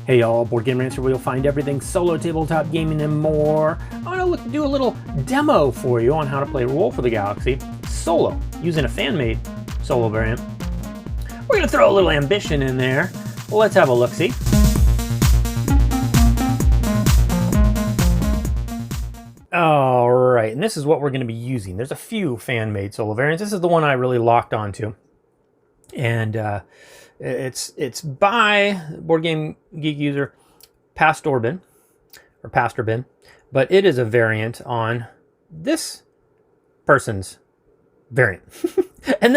Hey y'all, boardgamerants here where you'll find everything solo tabletop gaming and more. I'm going to do a little demo for you on how to play Roll for the Galaxy solo using a fan-made solo variant. We're going to throw a little ambition in there. Let's have a look-see. All right, and this is what we're going to be using. There's a few fan-made solo variants. This is the one I really locked onto. And it's by Board Game Geek user Pastorbin, but it is a variant on this person's variant. and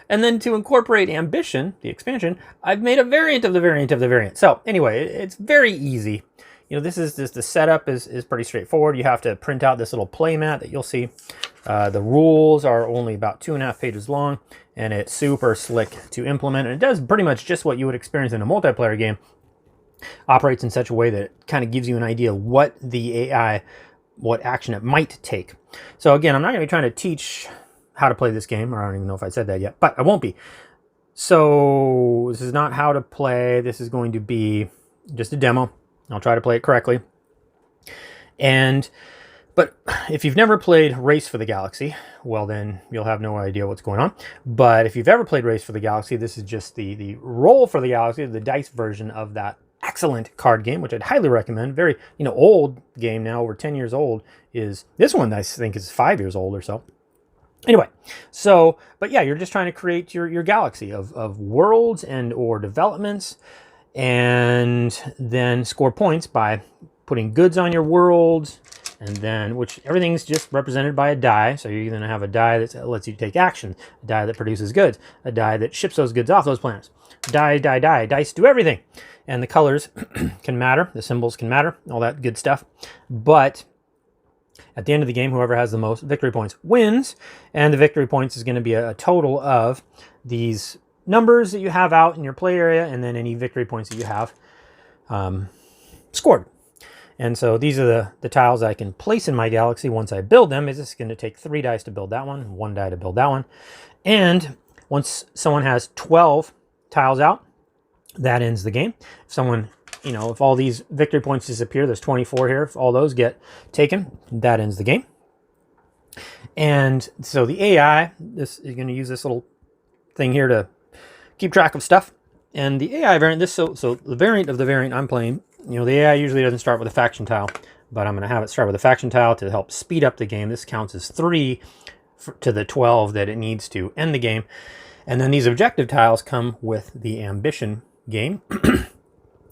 then to incorporate Ambition, the expansion, I've made a variant of the variant of the variant. So anyway, it's very easy. You know, this is just the setup is pretty straightforward. You have to print out this little playmat that you'll see. The rules are only about 2.5 pages long, and it's super slick to implement. And it does pretty much just what you would experience in a multiplayer game. Operates in such a way that it kind of gives you an idea of what the AI, what action it might take. So again, I'm not going to be trying to teach how to play this game, or I don't even know if I said that yet, but I won't be. So this is not how to play. This is going to be just a demo. I'll try to play it correctly. But if you've never played Race for the Galaxy, well then you'll have no idea what's going on. But if you've ever played Race for the Galaxy, this is just the Roll for the Galaxy, the dice version of that excellent card game, which I'd highly recommend. Very, old game now, over 10 years old. Is this one I think is 5 years old or so. Anyway, but yeah, you're just trying to create your galaxy of worlds and or developments, and then score points by putting goods on your world, and then which everything's just represented by a die. So you're going to have a die that lets you take action, a die that produces goods, a die that ships those goods off those planets. Dice do everything, and the colors can matter, the symbols can matter, all that good stuff. But at the end of the game, whoever has the most victory points wins, and the victory points is going to be a total of these numbers that you have out in your play area, and then any victory points that you have scored. And so these are the tiles I can place in my galaxy once I build them. Is this going to take 3 dice to build that one die to build that one. And once someone has 12 tiles out, that ends the game. If someone, if all these victory points disappear, there's 24 here, if all those get taken, that ends the game. And so the AI, this is going to use this little thing here to keep track of stuff. And the AI variant, so the variant of the variant I'm playing, the AI usually doesn't start with a faction tile, but I'm going to have it start with a faction tile to help speed up the game. This counts as 3 to the 12 that it needs to end the game. And then these objective tiles come with the ambition game.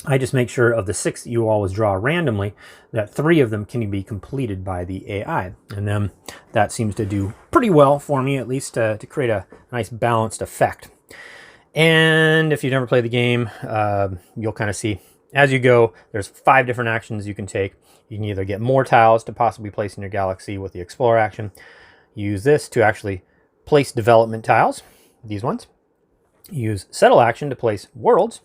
I just make sure of the 6 that you always draw randomly, that 3 of them can be completed by the AI. And then that seems to do pretty well for me, at least to create a nice balanced effect. And if you've never played the game, you'll kind of see as you go, there's 5 different actions you can take. You can either get more tiles to possibly place in your galaxy with the Explore action. Use this to actually place development tiles, these ones. Use Settle action to place worlds.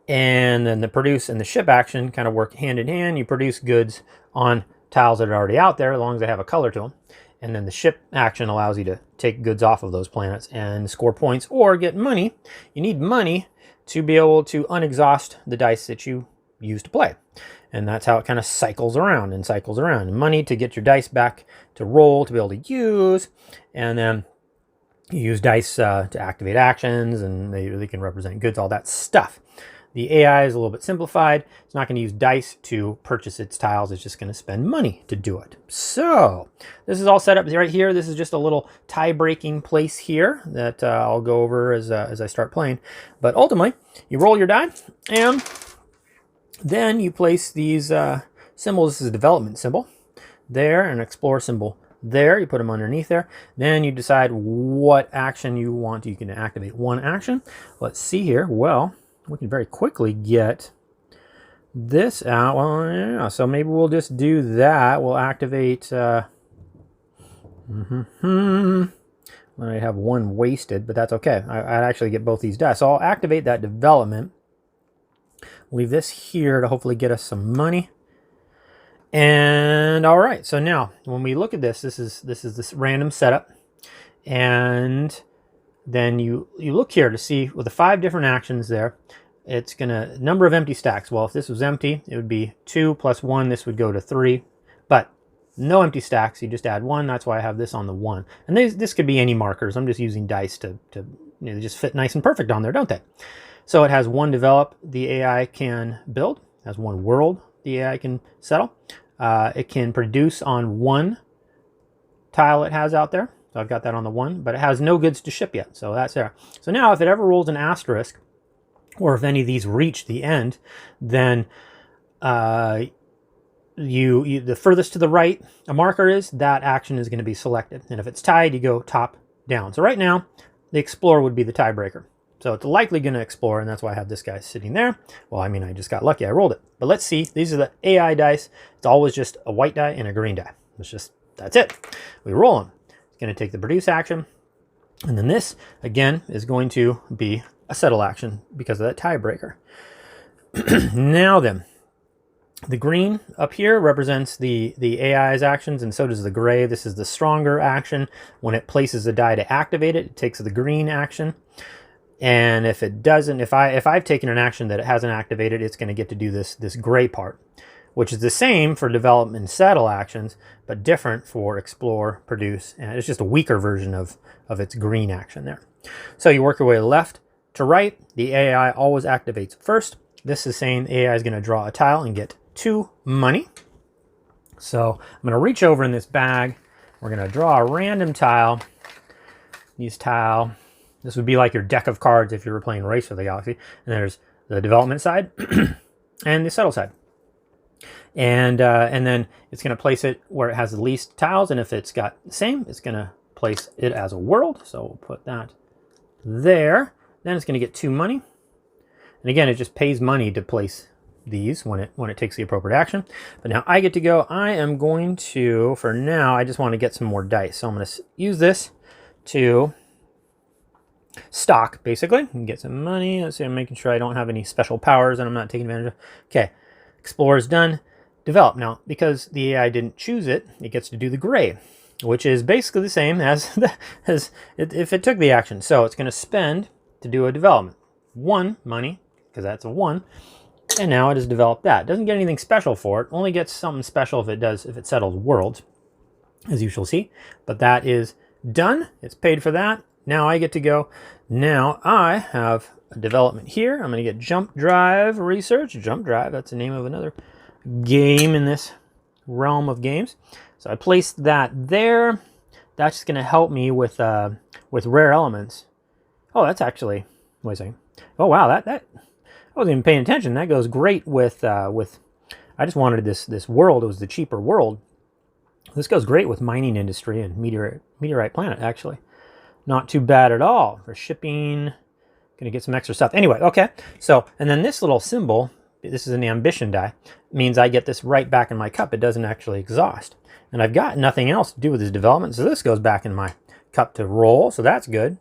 And then the Produce and the Ship action kind of work hand in hand. You produce goods on tiles that are already out there, as long as they have a color to them. And then the Ship action allows you to take goods off of those planets and score points or get money. You need money to be able to unexhaust the dice that you use to play. And that's how it kind of cycles around and cycles around. Money to get your dice back to roll, to be able to use. And then you use dice to activate actions, and they can represent goods, all that stuff. The AI is a little bit simplified. It's not going to use dice to purchase its tiles. It's just going to spend money to do it. So this is all set up right here. This is just a little tie-breaking place here that I'll go over as I start playing. But ultimately, you roll your die, and then you place these symbols. This is a development symbol there, an explore symbol there. You put them underneath there. Then you decide what action you want. You can activate one action. Let's see here. Well, we can very quickly get this out. Well, yeah, so maybe we'll just do that. We'll activate... I have one wasted, but that's okay. I'd actually get both these dice. So I'll activate that development. Leave this here to hopefully get us some money. And all right, so now when we look at this is this random setup. And then you look here to see with the 5 different actions there, it's gonna, number of empty stacks. Well, if this was empty, it would be 2 plus 1. This would go to 3. But no empty stacks, you just add 1. That's why I have this on the 1. And this could be any markers. I'm just using dice to they just fit nice and perfect on there, don't they? So it has 1 develop the AI can build. It has 1 world the AI can settle. It can produce on 1 tile it has out there. So I've got that on the 1, but it has no goods to ship yet. So that's there. So now if it ever rolls an asterisk, or if any of these reach the end, then the furthest to the right a marker is, that action is going to be selected. And if it's tied, you go top down. So right now, the Explorer would be the tiebreaker. So it's likely going to explore, and that's why I have this guy sitting there. Well, I mean, I just got lucky. I rolled it. But let's see. These are the AI dice. It's always just a white die and a green die. That's it. We roll them. It's going to take the produce action. And then this, again, is going to be a settle action because of that tiebreaker. Now then, the green up here represents the AI's actions, and so does the gray. This is the stronger action. When it places a die to activate it, it takes the green action. And if it doesn't, if I've taken an action that it hasn't activated, it's going to get to do this gray part, which is the same for develop and settle actions, but different for explore, produce, and it's just a weaker version of its green action there. So you work your way left to right. The AI always activates first. This is saying the AI is going to draw a tile and get 2 money. So I'm going to reach over in this bag. We're going to draw a random tile. Use tile. This would be like your deck of cards if you were playing Race for the Galaxy. And there's the development side and the settle side. And then it's going to place it where it has the least tiles. And if it's got the same, it's going to place it as a world. So we'll put that there. Then it's going to get 2 money. And again, it just pays money to place these when it takes the appropriate action. But now I get to go. I am going to, for now, I just want to get some more dice. So I'm going to use this to stock, basically, and get some money. Let's see, I'm making sure I don't have any special powers and I'm not taking advantage of. Okay, Explorer's done. Develop. Now, because the AI didn't choose it, it gets to do the gray, which is basically the same as if it took the action. So it's going to spend to do a development. 1 money, because that's a 1, and now it has developed that. It doesn't get anything special for it. Only gets something special if it settles worlds, as you shall see. But that is done. It's paid for that. Now I get to go. Now I have a development here. I'm going to get Jump Drive Research. Jump Drive, that's the name of another game in this realm of games. So I placed that there. That's just going to help me with rare elements. Oh, that's actually, wait a second. Oh wow, that I wasn't even paying attention. That goes great with I just wanted this world. It was the cheaper world. This goes great with mining industry and meteorite planet, actually. Not too bad at all for shipping. Gonna get some extra stuff. Anyway, okay. So, and then this little symbol, this is an ambition die, means I get this right back in my cup. It doesn't actually exhaust. And I've got nothing else to do with this development, so this goes back in my cup to roll, so that's good.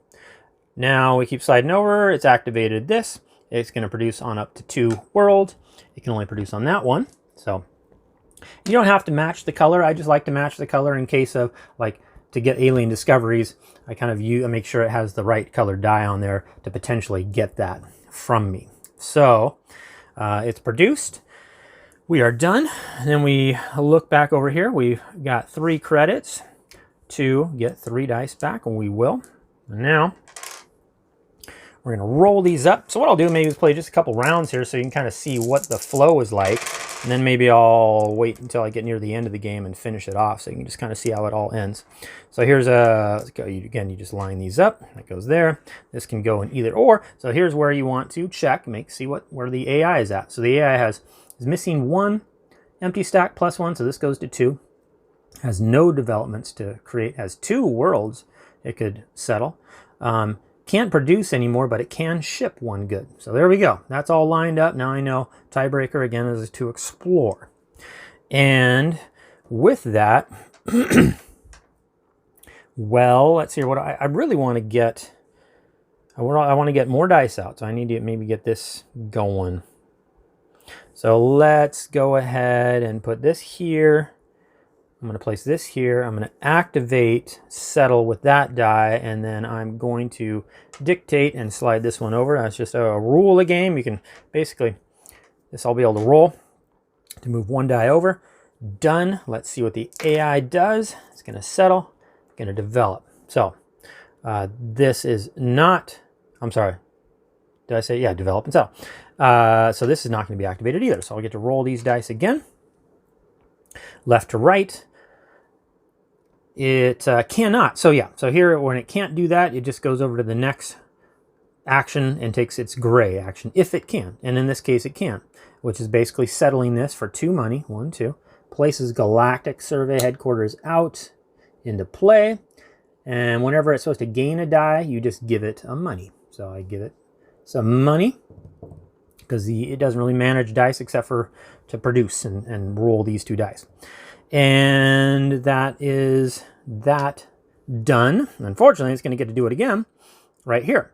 Now we keep sliding over. It's activated this. It's going to produce on up to 2 worlds. It can only produce on that one. So you don't have to match the color. I just like to match the color in case of, like, to get alien discoveries. I kind of make sure it has the right color die on there to potentially get that from me. So it's produced. We are done. And then we look back over here. We've got 3 credits to get 3 dice back, and we will. And now we're going to roll these up. So what I'll do maybe is play just a couple rounds here so you can kind of see what the flow is like. And then maybe I'll wait until I get near the end of the game and finish it off so you can just kind of see how it all ends. So here's let's go. Again, you just line these up. That goes there. This can go in either or. So here's where you want to check, see where the AI is at. So the AI is missing 1 empty stack plus 1, so this goes to 2. Has no developments to create. Has 2 worlds it could settle. Can't produce anymore, but it can ship 1 good. So there we go. That's all lined up. Now I know tiebreaker again is to explore. And with that, well, let's see what I really want to get. I want to get more dice out, so I need to maybe get this going. So let's go ahead and put this here. I'm going to place this here. I'm going to activate settle with that die, and then I'm going to dictate and slide this one over. That's just a rule of the game. You can basically, this I'll be able to roll to move one die over. Done. Let's see what the AI does. It's going to settle, going to develop. So this is not, I'm sorry, did I say, yeah, develop and settle. So this is not going to be activated either. So I'll get to roll these dice again. Left to right. It cannot. So yeah, so here when it can't do that, it just goes over to the next action and takes its gray action, if it can. And in this case, it can, which is basically settling this for 2 money. 1, 2. Places Galactic Survey Headquarters out into play. And whenever it's supposed to gain a die, you just give it a money. So I give it some money because it doesn't really manage dice except for to produce and roll these 2 dice. And that is that done. Unfortunately, it's going to get to do it again right here.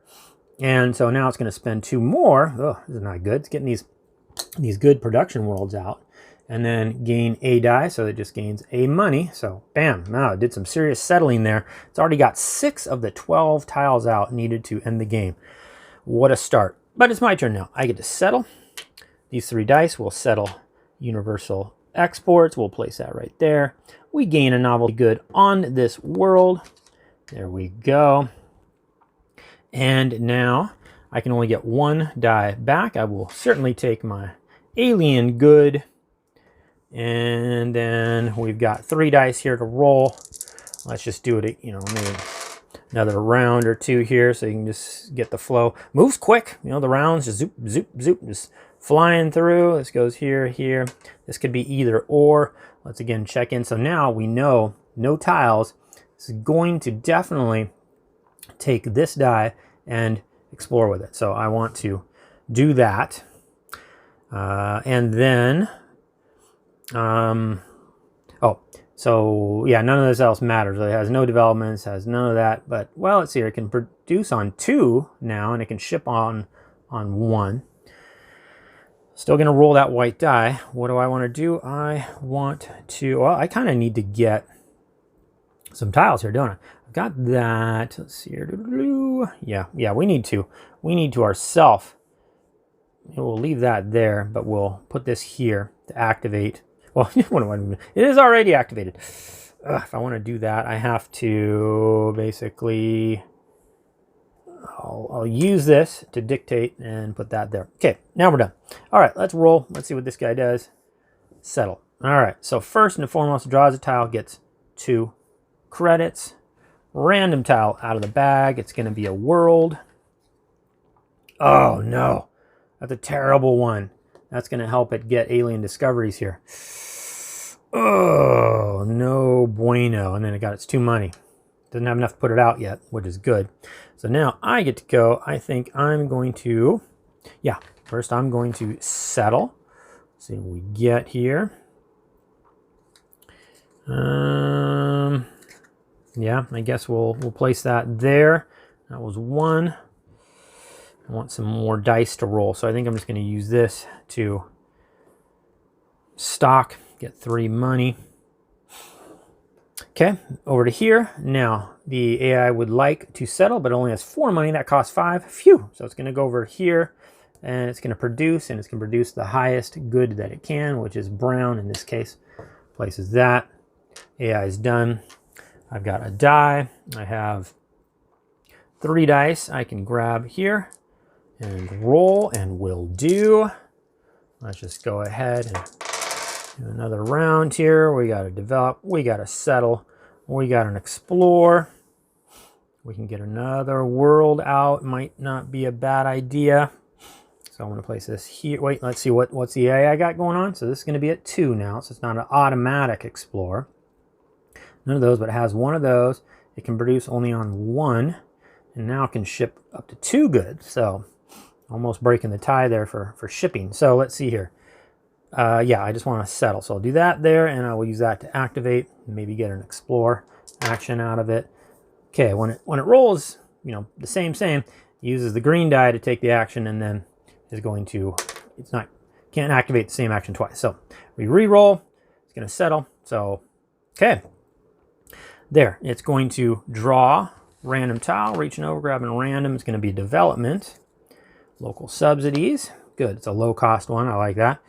And so now it's going to spend 2 more. Oh, this is not good. It's getting these good production worlds out. And then gain a die, so it just gains a money. So bam, now it did some serious settling there. It's already got 6 of the 12 tiles out needed to end the game. What a start. But it's my turn now. I get to settle. These 3 dice will settle universal exports. We'll place that right there. We gain a novelty good on this world. There we go. And now I can only get 1 die back. I will certainly take my alien good. And then we've got 3 dice here to roll. Let's just do it, you know, maybe another round or 2 here so you can just get the flow. Moves quick. You know, the rounds just zoop, zoop, zoop, just flying through. This goes here, here. This could be either or. Let's again check in. So now we know no tiles. This is going to definitely take this die and explore with it. So I want to do that. And then, oh, so yeah, none of this else matters. It has no developments, has none of that. But, well, let's see here. It can produce on 2 now, and it can ship on 1. Still going to roll that white die. What do I want to do? I want to, well, I kind of need to get some tiles here, don't I? I've got that. Let's see here. Yeah, we need to. We need to ourselves. We'll leave that there, but we'll put this here to activate. Well, it is already activated. If I want to do that, I have to basically... I'll use this to dictate and put that there. Okay, now we're done. All right, let's roll. Let's see what this guy does. Settle. All right, so first and foremost, draws a tile, gets 2 credits. Random tile out of the bag. It's going to be a world. Oh, no. That's a terrible one. That's going to help it get alien discoveries here. Oh, no bueno. And then it got its 2 money. Doesn't have enough to put it out yet, which is good. So now I get to go. I think I'm going to, yeah, first I'm going to settle. Let's see what we get here. Yeah, I guess we'll place that there. That was 1. I want some more dice to roll, so I think I'm just going to use this to stock, get 3 money. Okay, over to here. Now, the AI would like to settle, but only has 4 money. That costs 5. Phew! So it's going to go over here, and it's going to produce, and it's going to produce the highest good that it can, which is brown in this case. Places that. AI is done. I've got a die. I have 3 dice I can grab here and roll, and will do. Let's just go ahead and do another round here. We got to develop. We got to settle. We got an explore. We can get another world out. Might not be a bad idea. So I'm going to place this here. Wait, let's see what's the AI I got going on. So this is going to be at 2 now. So it's not an automatic explore. None of those, but it has 1 of those. It can produce only on 1. And now it can ship up to 2 goods. So almost breaking the tie there for shipping. So let's see here. Yeah, I just want to settle. So I'll do that there, and I will use that to activate, maybe get an explore action out of it. Okay, when it rolls, you know, the same, uses the green die to take the action, and then is going to, can't activate the same action twice. So we re-roll, it's going to settle. So Okay. There. It's going to draw random tile, reaching over, grabbing random. It's going to be development. Local subsidies. Good. It's a low cost one. I like that.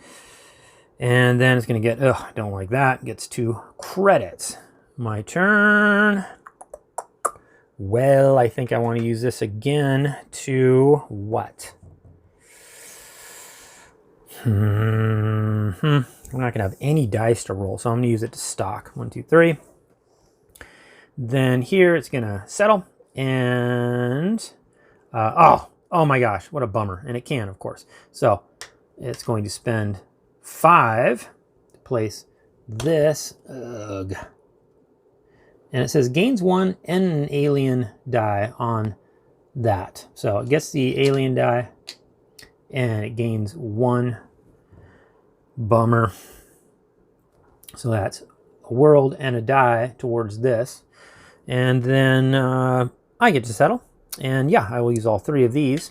And then it's going to get, I don't like that. Gets 2 credits. My turn. Well, I think I want to use this again to what? We're not going to have any dice to roll, so I'm going to use it to stock. 1, 2, 3. Then here it's going to settle. And, oh my gosh, what a bummer. And it can, of course. So it's going to spend 5 to place this. Ugh. And it says gains 1 and an alien die on that. So it gets the alien die and it gains 1. Bummer. So that's a world and a die towards this. And then I get to settle. And yeah, I will use all 3 of these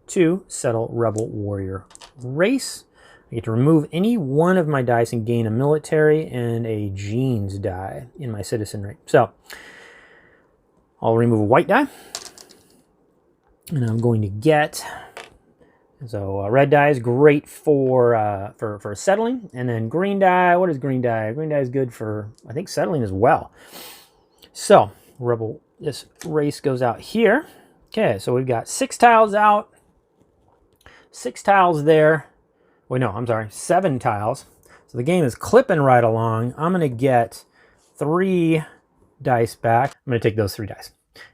to settle Rebel Warrior Race. I get to remove any one of my dice and gain a military and a genes die in my citizenry. So I'll remove a white die. And I'm going to get... So red die is great for settling. And then green die, what is green die? Green die is good for, I think, settling as well. So this race goes out here. Okay, so we've got 6 tiles out. 6 tiles there. Wait, no, I'm sorry, 7 tiles. So the game is clipping right along. I'm going to get 3 dice back. I'm going to take those 3 dice.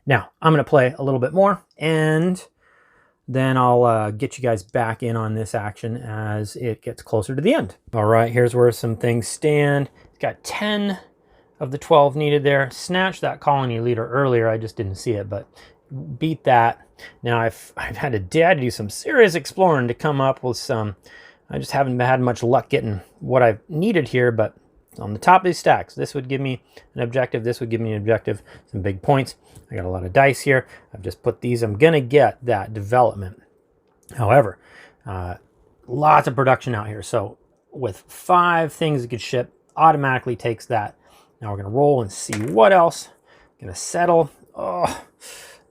Now, I'm going to play a little bit more, and then I'll get you guys back in on this action as it gets closer to the end. All right, here's where some things stand. It's got 10 of the 12 needed there. Snatched that colony leader earlier. I just didn't see it, but beat that. Now, I've had to do some serious exploring to come up with some... I just haven't had much luck getting what I've needed here, but on the top of these stacks, this would give me an objective, this would give me an objective, some big points. I got a lot of dice here. I've just put these, I'm gonna get that development. However, lots of production out here. So with 5 things that could ship, automatically takes that. Now we're gonna roll and see what else. Gonna settle, oh,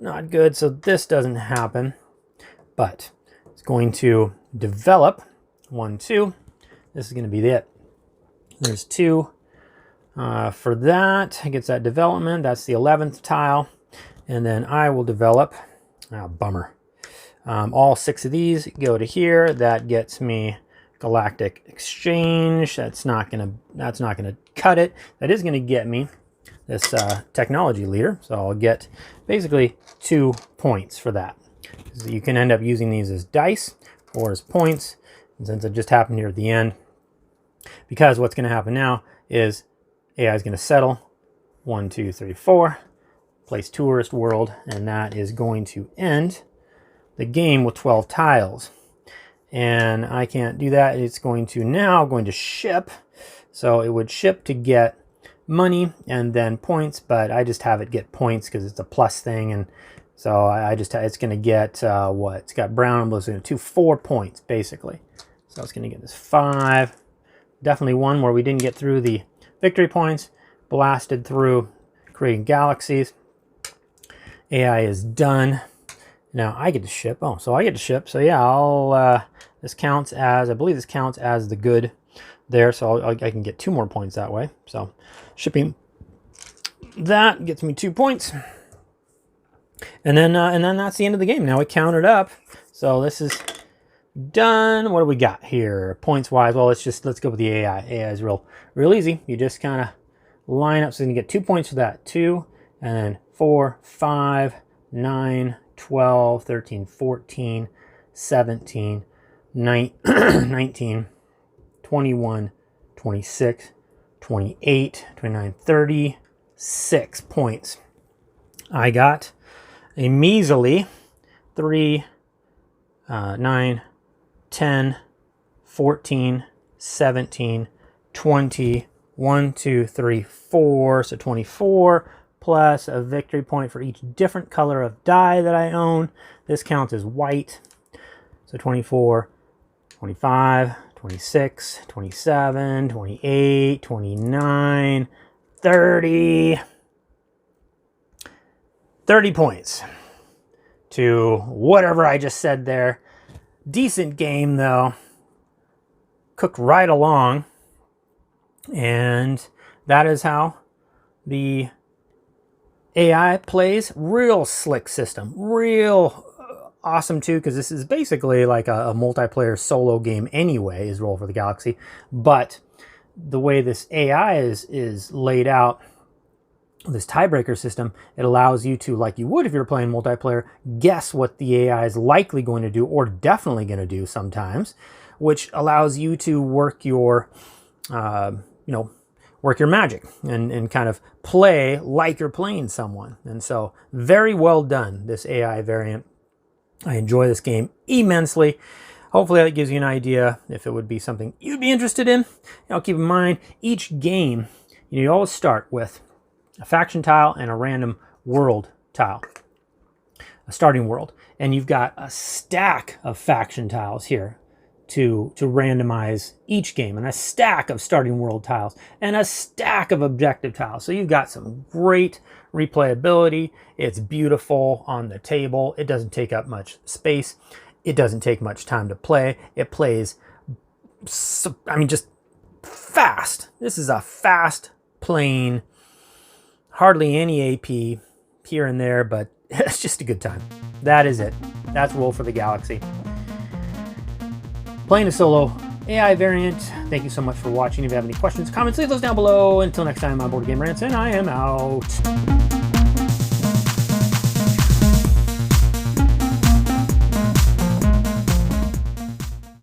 not good. So this doesn't happen, but it's going to develop. 1, 2. This is going to be it. There's 2 for that. It gets that development. That's the 11th tile. And then I will develop. Bummer. All 6 of these go to here. That gets me Galactic Exchange. That's not gonna cut it. That is gonna get me this technology leader. So I'll get basically 2 points for that. So you can end up using these as dice or as points. And since it just happened here at the end, because what's going to happen now is AI is going to settle 1, 2, 3, 4, place tourist world, and that is going to end the game with 12 tiles. And I can't do that. It's going to ship. So it would ship to get money and then points, but I just have it get points because it's a plus thing. And so it's going to get what? It's got brown and blue, so 4 points basically. So it's going to get this 5. Definitely one where we didn't get through the victory points. Blasted through creating galaxies. AI is done. Now I get to ship. Oh, so I get to ship. So yeah, this counts as, I believe this counts as the good there. So I can get 2 more points that way. So shipping that gets me 2 points. And then that's the end of the game. Now we count it up. So this is done. What do we got here points wise? Well, let's go with the AI. AI is real easy. You just kind of line up. So you get 2 points for that. 2 and then 4, 5, 9, 12, 13, 14, 17, 19, 21, 26, 28, 29, 36 points. I got a measly 3, 9, 10, 14, 17, 20, 1, 2, 3, 4. So 24 plus a victory point for each different color of die that I own. This counts as white. So 24, 25, 26, 27, 28, 29, 30 points to whatever I just said there. Decent game though, cooked right along, and that is how the AI plays. Real slick system, real awesome too, because this is basically like a multiplayer solo game anyway, is Roll for the Galaxy. But the way this AI is laid out, this tiebreaker system, it allows you to, like you would if you're playing multiplayer, guess what the AI is likely going to do, or definitely going to do sometimes, which allows you to work your, work your magic and kind of play like you're playing someone. And so very well done, this AI variant. I enjoy this game immensely. Hopefully that gives you an idea if it would be something you'd be interested in. Keep in mind, each game, you always start with a faction tile and a random world tile, a starting world. And you've got a stack of faction tiles here to randomize each game, and a stack of starting world tiles, and a stack of objective tiles. So you've got some great replayability. It's beautiful on the table. It doesn't take up much space. It doesn't take much time to play. It plays, just fast. This is a fast playing, hardly any AP here and there, but it's just a good time. That is it. That's Roll for the Galaxy. Playing a solo AI variant. Thank you so much for watching. If you have any questions, comments, leave those down below. Until next time, I'm Board Game Rants, and I am out.